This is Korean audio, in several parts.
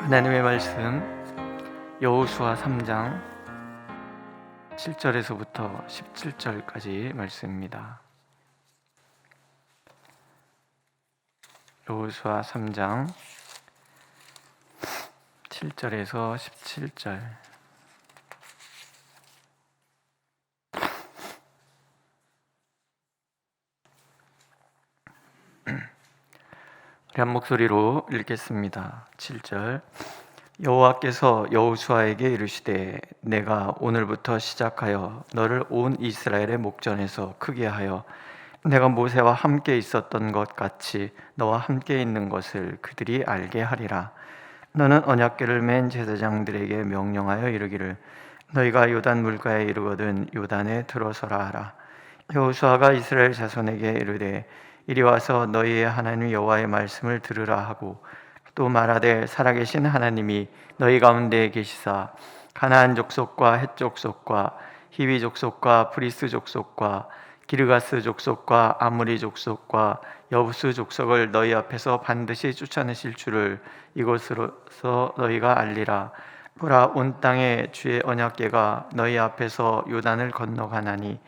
하나님의 말씀 여호수아 3장 7절에서부터 17절까지 말씀입니다. 여호수아 3장 7절에서 17절. 우리 한 목소리로 읽겠습니다. 7절. 여호와께서 여호수아에게 이르시되 내가 오늘부터 시작하여 너를 온 이스라엘의 목전에서 크게 하여 내가 모세와 함께 있었던 것 같이 너와 함께 있는 것을 그들이 알게 하리라. 너는 언약궤를 맨 제사장들에게 명령하여 이르기를 너희가 요단 물가에 이르거든 요단에 들어서라 하라. 여호수아가 이스라엘 자손에게 이르되 이리 와서 너희의 하나님 여호와의 말씀을 들으라 하고 또 말하되 살아계신 하나님이 너희 가운데 계시사 가나안 족속과 헷 족속과 히위 족속과 브리스 족속과 기르가스 족속과 아무리 족속과 여부스 족속을 너희 앞에서 반드시 쫓아내실 줄을 이곳으로서 너희가 알리라. 보라, 온 땅에 주의 언약궤가 너희 앞에서 요단을 건너가나니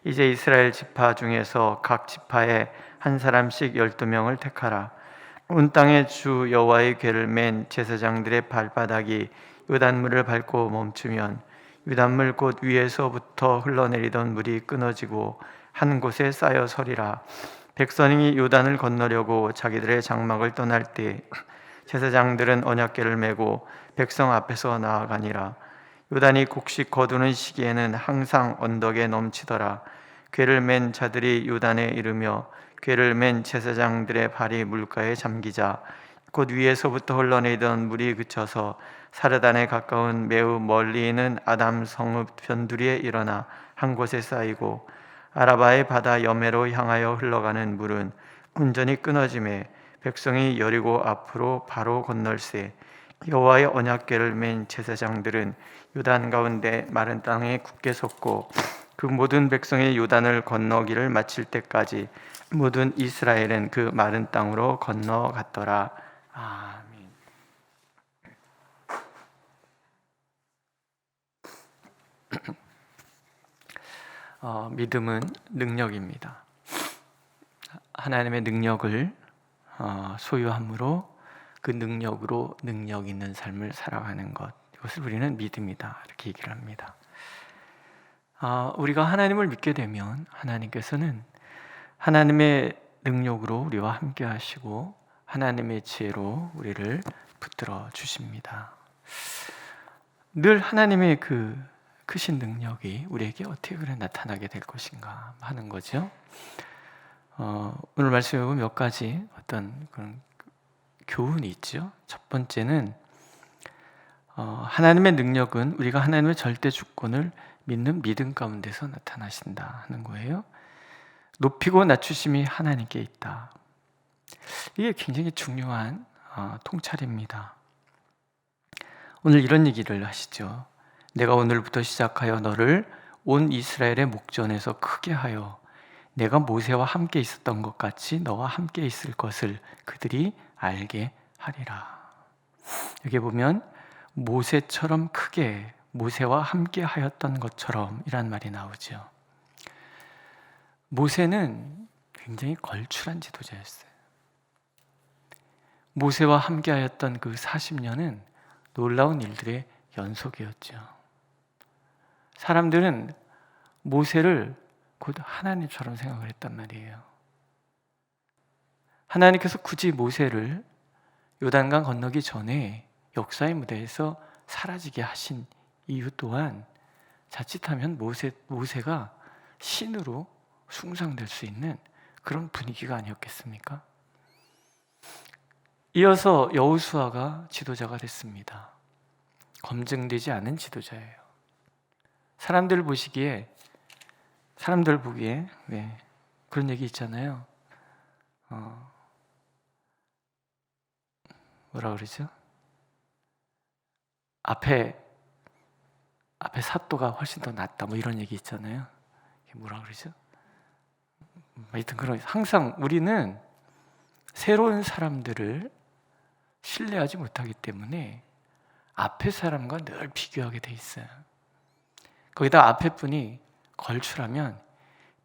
이제 이스라엘 지파 중에서 각 지파에 한 사람씩 12명을 택하라. 온 땅에 주 여호와의 궤를 맨 제사장들의 발바닥이 요단물을 밟고 멈추면 요단물 곧 위에서부터 흘러내리던 물이 끊어지고 한 곳에 쌓여 서리라. 백성이 요단을 건너려고 자기들의 장막을 떠날 때 제사장들은 언약궤를 메고 백성 앞에서 나아가니라. 요단이 곡식 거두는 시기에는 항상 언덕에 넘치더라. 궤를 맨 자들이 요단에 이르며 궤를 맨 제사장들의 발이 물가에 잠기자 곧 위에서부터 흘러내리던 물이 그쳐서 사르단에 가까운 매우 멀리 있는 아담 성읍 변두리에 일어나 한 곳에 쌓이고 아라바의 바다 여매로 향하여 흘러가는 물은 온전히 끊어지매 백성이 여리고 앞으로 바로 건널세. 여호와의 언약궤를 맨 제사장들은 요단 가운데 마른 땅에 굳게 섰고 그 모든 백성이 요단을 건너기를 마칠 때까지 모든 이스라엘은 그 마른 땅으로 건너갔더라. 아멘. 믿음은 능력입니다. 하나님의 능력을 소유함으로 그 능력으로 능력 있는 삶을 살아가는 것, 이것을 우리는 믿음이다 이렇게 얘기를 합니다. 우리가 하나님을 믿게 되면 하나님께서는 하나님의 능력으로 우리와 함께 하시고 하나님의 지혜로 우리를 붙들어 주십니다. 늘 하나님의 그 크신 능력이 우리에게 어떻게 그래 나타나게 될 것인가 하는 거죠. 오늘 말씀에 보면 몇 가지 어떤 그런 교훈이 있죠. 첫 번째는 하나님의 능력은 우리가 하나님의 절대 주권을 믿는 믿음 가운데서 나타나신다 하는 거예요. 높이고 낮추심이 하나님께 있다. 이게 굉장히 중요한 통찰입니다. 오늘 이런 얘기를 하시죠. 내가 오늘부터 시작하여 너를 온 이스라엘의 목전에서 크게 하여 내가 모세와 함께 있었던 것 같이 너와 함께 있을 것을 그들이 알게 하리라. 여기 보면 모세처럼 크게 모세와 함께 하였던 것처럼 이란 말이 나오죠. 모세는 굉장히 걸출한 지도자였어요. 모세와 함께 하였던 그 40년은 놀라운 일들의 연속이었죠. 사람들은 모세를 곧 하나님처럼 생각을 했단 말이에요. 하나님께서 굳이 모세를 요단강 건너기 전에 역사의 무대에서 사라지게 하신 이유 또한 자칫하면 모세가 신으로 숭상될 수 있는 그런 분위기가 아니었겠습니까? 이어서 여호수아가 지도자가 됐습니다. 검증되지 않은 지도자예요. 사람들 보기에 그런 얘기 있잖아요. 뭐라 그러죠? 앞에 사또가 훨씬 더 낫다 뭐 이런 얘기 있잖아요. 이게 뭐라 그러죠? 하여튼 그런, 항상 우리는 새로운 사람들을 신뢰하지 못하기 때문에 앞에 사람과 늘 비교하게 돼 있어요. 거기다 앞에 분이 걸출하면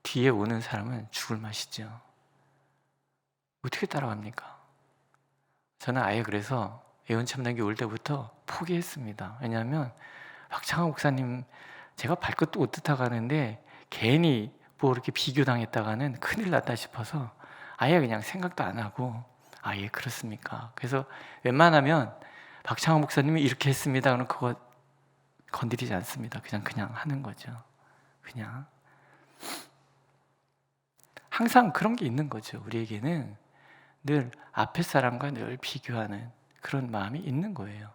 뒤에 오는 사람은 죽을 맛이죠. 어떻게 따라갑니까? 저는 아예 그래서 예언참나기 올 때부터 포기했습니다. 왜냐하면 박창환 목사님 제가 발끝도 못 뜯어가는데 괜히 뭐 이렇게 비교당했다가는 큰일 났다 싶어서 아예 그냥 생각도 안 하고 예 그렇습니까? 그래서 웬만하면 박창환 목사님이 이렇게 했습니다. 그럼 그거 건드리지 않습니다. 그냥 하는 거죠. 그냥 항상 그런 게 있는 거죠. 우리에게는 늘 앞에 사람과 늘 비교하는 그런 마음이 있는 거예요.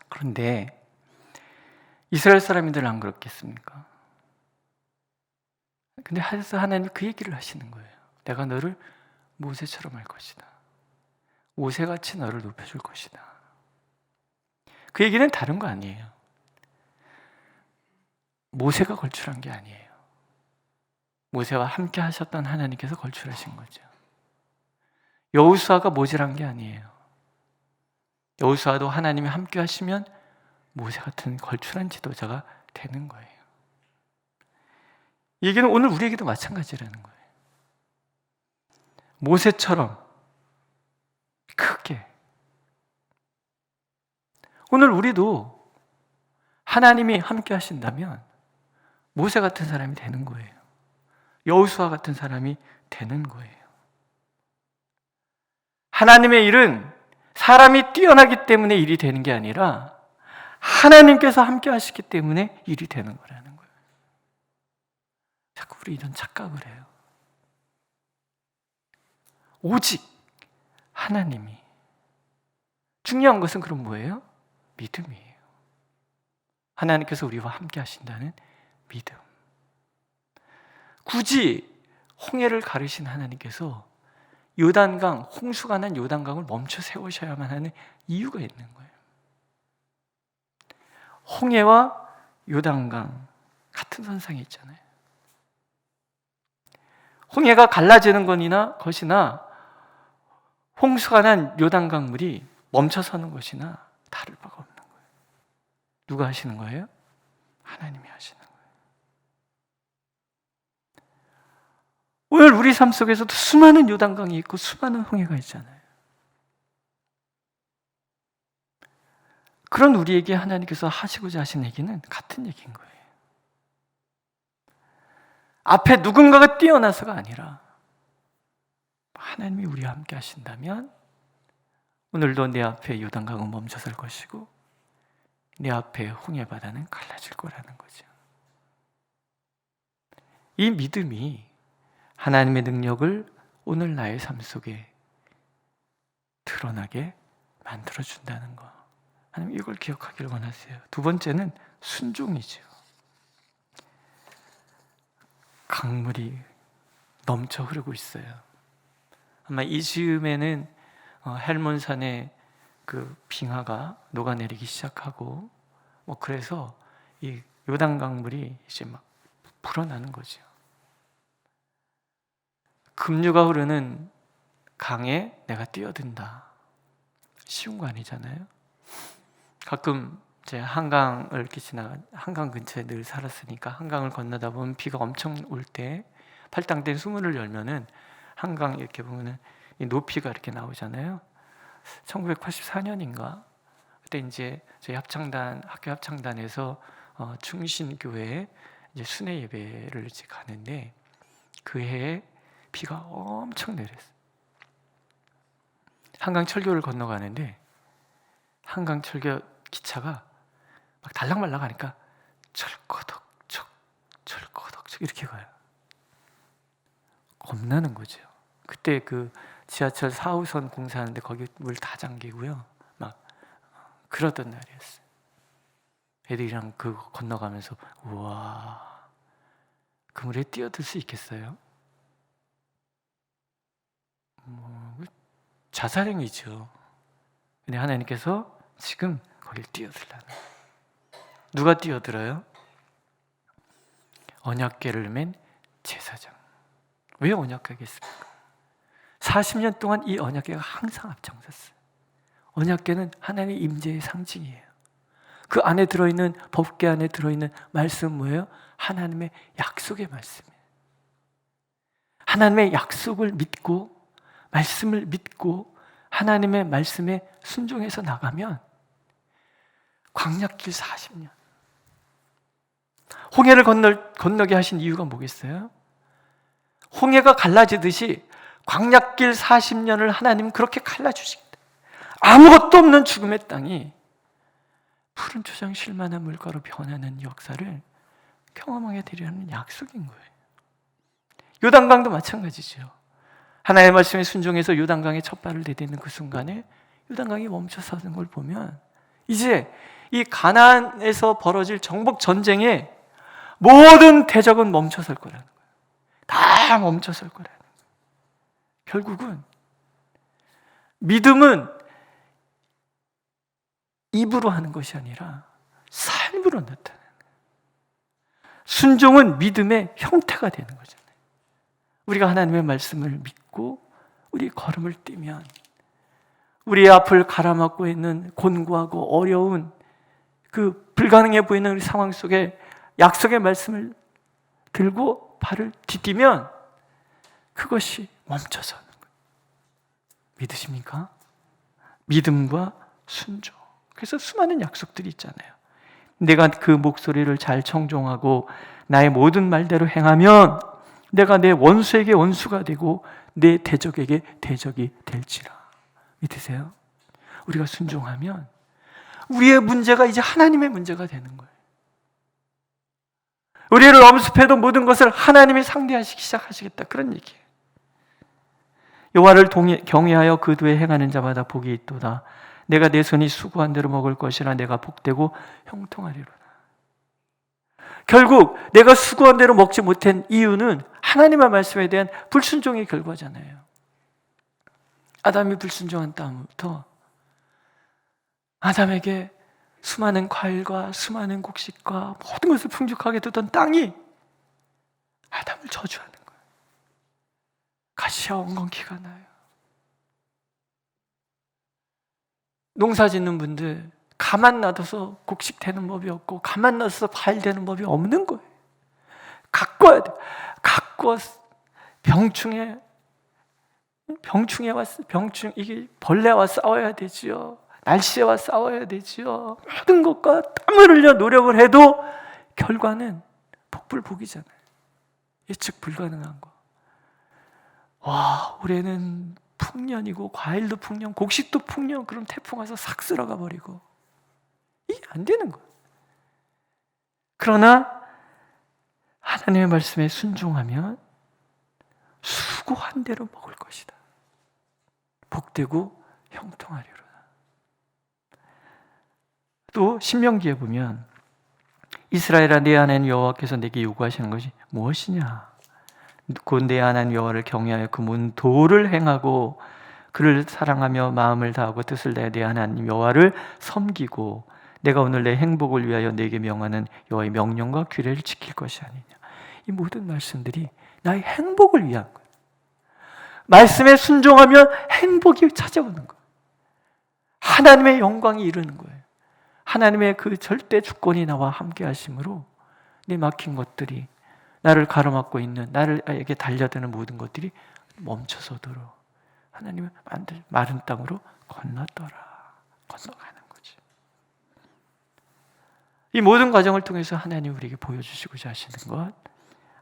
그런데 이스라엘 사람들은 안 그렇겠습니까? 근데 하나님 그 얘기를 하시는 거예요. 내가 너를 모세처럼 할 것이다. 모세같이 너를 높여줄 것이다. 그 얘기는 다른 거 아니에요. 모세가 걸출한 게 아니에요. 모세와 함께 하셨던 하나님께서 걸출하신 거죠. 여호수아가 모질한 게 아니에요. 여호수아도 하나님이 함께 하시면 모세 같은 걸출한 지도자가 되는 거예요. 이 얘기는 오늘 우리에게도 마찬가지라는 거예요. 모세처럼 크게 오늘 우리도 하나님이 함께 하신다면 모세 같은 사람이 되는 거예요. 여호수아 같은 사람이 되는 거예요. 하나님의 일은 사람이 뛰어나기 때문에 일이 되는 게 아니라 하나님께서 함께 하시기 때문에 일이 되는 거라는 거예요. 자꾸 우리 이런 착각을 해요. 오직 하나님이. 중요한 것은 그럼 뭐예요? 믿음이에요. 하나님께서 우리와 함께 하신다는 믿음. 굳이 홍해를 가르신 하나님께서 요단강, 홍수가 난 요단강을 멈춰 세우셔야만 하는 이유가 있는 거예요. 홍해와 요단강 같은 선상에 있잖아요. 홍해가 갈라지는 것이나 홍수가 난 요단강 물이 멈춰서는 것이나 다를 바가 없는 거예요. 누가 하시는 거예요? 하나님이 하시는 거예요. 오늘 우리 삶 속에서도 수많은 요단강이 있고 수많은 홍해가 있잖아요. 그런 우리에게 하나님께서 하시고자 하신 얘기는 같은 얘기인 거예요. 앞에 누군가가 뛰어나서가 아니라 하나님이 우리와 함께 하신다면 오늘도 내 앞에 요단강은 멈춰설 것이고 내 앞에 홍해바다는 갈라질 거라는 거죠. 이 믿음이 하나님의 능력을 오늘 나의 삶 속에 드러나게 만들어준다는 거. 하나님 이걸 기억하기를 원하세요. 두 번째는 순종이죠. 강물이 넘쳐 흐르고 있어요. 아마 이 즈음에는 헬몬산의 그 빙하가 녹아내리기 시작하고 그래서 이 요단 강물이 이제 막 불어나는 거죠. 급류가 흐르는 강에 내가 뛰어든다. 쉬운 거 아니잖아요. 가끔 제 한강을 이렇게 한강 근처에 늘 살았으니까 한강을 건너다 보면 비가 엄청 올 때 팔당된 수문을 열면은 한강 이렇게 보면은 이 높이가 이렇게 나오잖아요. 1984년인가 그때 이제 저희 학교 합창단에서 충신교회에 이제 순회 예배를 이제 가는데 그 해에 비가 엄청 내렸어요. 한강 철교를 건너가는데 한강 철교 기차가 막 달랑말랑 하니까 철거덕철 철거덕철 이렇게 가요. 겁나는 거죠. 그때 그 지하철 4호선 공사하는데 거기 물 다 잠기고요. 막 그러던 날이었어요. 애들이랑 그거 건너가면서 우와 그 물에 뛰어들 수 있겠어요? 자살행위죠. 근데 하나님께서 지금 거길 뛰어들라는 거예요. 누가 뛰어들어요? 언약궤를 맨 제사장. 왜 언약궤겠습니까? 40년 동안 이 언약궤가 항상 앞장섰어요. 언약궤는 하나님의 임재의 상징이에요. 그 안에 들어있는, 법궤 안에 들어있는 말씀은 뭐예요? 하나님의 약속의 말씀이에요. 하나님의 약속을 믿고, 말씀을 믿고 하나님의 말씀에 순종해서 나가면 광야길 40년, 홍해를 건너게 하신 이유가 뭐겠어요? 홍해가 갈라지듯이 광야길 40년을 하나님은 그렇게 갈라주시겠다. 아무것도 없는 죽음의 땅이 푸른 초장 쉴만한 물가로 변하는 역사를 경험하게 되려는 약속인 거예요. 요단강도 마찬가지죠. 하나님의 말씀에 순종해서 요단강에 첫 발을 내딛는 그 순간에 요단강이 멈춰서는 걸 보면 이제 이 가나안에서 벌어질 정복 전쟁에 모든 대적은 멈춰설 거라는 거예요. 다 멈춰설 거라는 거예요. 결국은 믿음은 입으로 하는 것이 아니라 삶으로 나타나는 거예요. 순종은 믿음의 형태가 되는 거잖아요. 우리가 하나님의 말씀을 믿고 우리 걸음을 떼면 우리 앞을 가라막고 있는 곤고하고 어려운 그 불가능해 보이는 우리 상황 속에 약속의 말씀을 들고 발을 디디면 그것이 멈춰서는 거예요. 믿으십니까? 믿음과 순종. 그래서 수많은 약속들이 있잖아요. 내가 그 목소리를 잘 청종하고 나의 모든 말대로 행하면 내가 내 원수에게 원수가 되고 내 대적에게 대적이 될지라. 믿으세요? 우리가 순종하면 우리의 문제가 이제 하나님의 문제가 되는 거예요. 우리를 엄습해도 모든 것을 하나님이 상대하시기 시작하시겠다, 그런 얘기예요. 여호와를 경외하여 그 도에 행하는 자마다 복이 있도다. 내가 내 손이 수고한 대로 먹을 것이라. 내가 복되고 형통하리로다. 결국 내가 수고한 대로 먹지 못한 이유는 하나님의 말씀에 대한 불순종의 결과잖아요. 아담이 불순종한 다음부터 아담에게 수많은 과일과 수많은 곡식과 모든 것을 풍족하게 두던 땅이 아담을 저주하는 거예요. 가시와 엉겅퀴가 나요. 농사 짓는 분들 가만 놔둬서 곡식 되는 법이 없고 가만 놔둬서 과일 되는 법이 없는 거예요. 가꿔야 돼. 가꿔 병충해 왔어. 이게 벌레와 싸워야 되지요. 날씨와 싸워야 되지요. 모든 것과 땀을 흘려 노력을 해도 결과는 복불복이잖아요. 예측 불가능한 거. 와, 올해는 풍년이고 과일도 풍년, 곡식도 풍년. 그럼 태풍 와서 싹 쓸어가 버리고 이게 안 되는 거예요. 그러나 하나님의 말씀에 순종하면 수고한 대로 먹을 것이다. 복되고 형통하리로다. 또 신명기에 보면 이스라엘아, 네 하나님 여호와께서 내게 요구하시는 것이 무엇이냐? 곧 내 하나님 여호와를 경외하여 그 모든 도를 행하고 그를 사랑하며 마음을 다하고 뜻을 다해 내 하나님 여호와를 섬기고 내가 오늘 내 행복을 위하여 내게 명하는 여호와의 명령과 규례를 지킬 것이 아니냐. 이 모든 말씀들이 나의 행복을 위한 거예요. 말씀에 순종하면 행복이 찾아오는 거예요. 하나님의 영광이 이루는 거예요. 하나님의 그 절대 주권이 나와 함께 하심으로 내 막힌 것들이, 나를 가로막고 있는, 나에게 달려드는 모든 것들이 멈춰서도록 하나님은 마른 땅으로 건너가는 거지. 이 모든 과정을 통해서 하나님 우리에게 보여주시고자 하시는 것,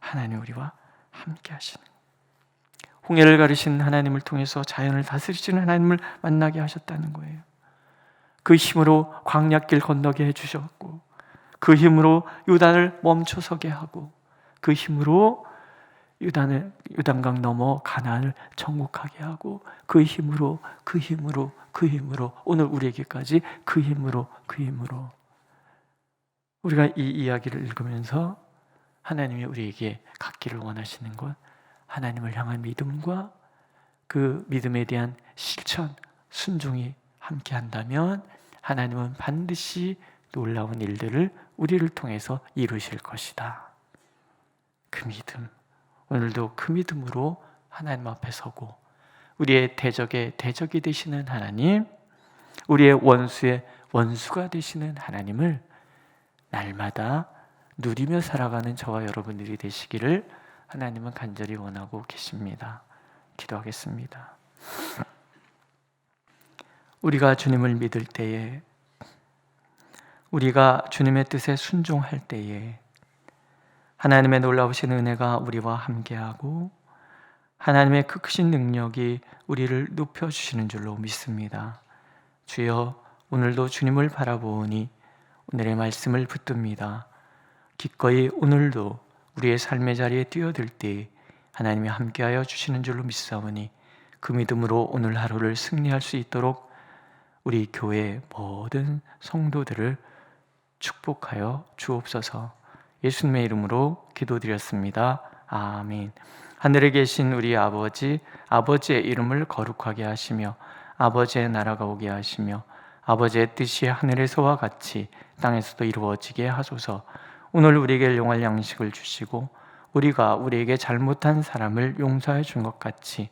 하나님 우리와 함께 하시는 것. 홍해를 가르신 하나님을 통해서 자연을 다스리시는 하나님을 만나게 하셨다는 거예요. 그 힘으로 광야길 건너게 해주셨고, 그 힘으로 요단을 멈춰서게 하고, 그 힘으로 요단강 넘어 가나안을 정복하게 하고, 그 힘으로 오늘 우리에게까지 그 힘으로 우리가 이 이야기를 읽으면서 하나님이 우리에게 갖기를 원하시는 것, 하나님을 향한 믿음과 그 믿음에 대한 실천, 순종이 함께 한다면 하나님은 반드시 놀라운 일들을 우리를 통해서 이루실 것이다. 그 믿음, 오늘도 그 믿음으로 하나님 앞에 서고 우리의 대적이 되시는 하나님, 우리의 원수의 원수가 되시는 하나님을 날마다 누리며 살아가는 저와 여러분들이 되시기를 하나님은 간절히 원하고 계십니다. 기도하겠습니다. 우리가 주님을 믿을 때에, 우리가 주님의 뜻에 순종할 때에 하나님의 놀라우신 은혜가 우리와 함께하고 하나님의 그 크신 능력이 우리를 높여주시는 줄로 믿습니다. 주여, 오늘도 주님을 바라보니 오늘의 말씀을 붙듭니다. 기꺼이 오늘도 우리의 삶의 자리에 뛰어들 때 하나님이 함께하여 주시는 줄로 믿사오니 그 믿음으로 오늘 하루를 승리할 수 있도록 우리 교회 모든 성도들을 축복하여 주옵소서. 예수님의 이름으로 기도드렸습니다. 아멘. 하늘에 계신 우리 아버지, 아버지의 이름을 거룩하게 하시며 아버지의 나라가 오게 하시며 아버지의 뜻이 하늘에서와 같이 땅에서도 이루어지게 하소서. 오늘 우리에게 일용할 양식을 주시고 우리가 우리에게 잘못한 사람을 용서해 준 것 같이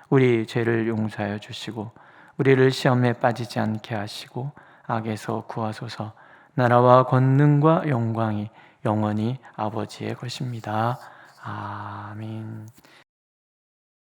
우리 죄를 용서하여 주시고 우리를 시험에 빠지지 않게 하시고 악에서 구하소서. 나라와 권능과 영광이 영원히 아버지의 것입니다. 아멘.